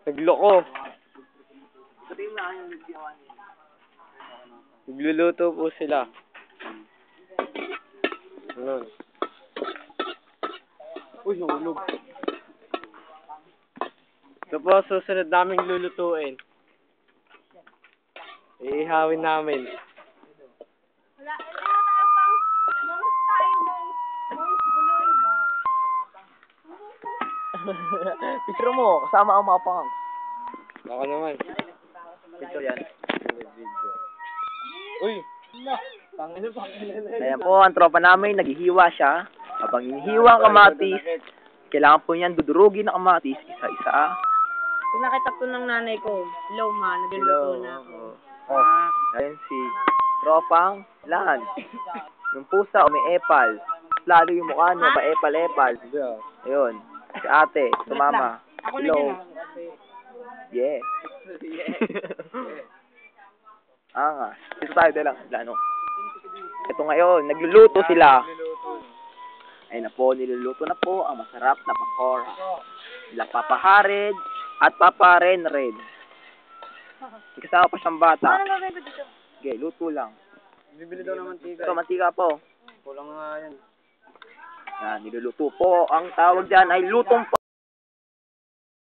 Nagloko. Nagluluto po sila. Ano? Uy, nahulog. Ito po susunod naming lulutuin. Iihawin namin. Wala, mongs tayo, mongs buloy. Picture mo, kasama ang mga pang. Ako naman. Picture yan. Video. Uy! Ayan po, ang tropa namin, naghihiwa siya. Habang hinihiwa ang kamatis, kailangan po niyan dudurugin ang kamatis isa-isa. Pag nakita ko ng nanay ko, hello ma, nagluluto na ako. Ayun si tropang lan. Yung pusa umiepal. Lalo yung mukha no, pa-epal-epal. Ayun. Si ate, sumama. Ako na Hello. dyan Yeah. Angas. Dito tayo lang. Ano? Ito ngayon, nagluluto sila. Ay na po, niluluto na po ang masarap na pakora. Sila Papa Hared at Papa Renred. Kasama pa siyang bata. Ano gagawin ko dito? Okay, luto lang. Bibili daw ng mantika. Ito, mantika po. Kulang nga yan. Yan, niluluto po. Ang tawag dyan ay lutong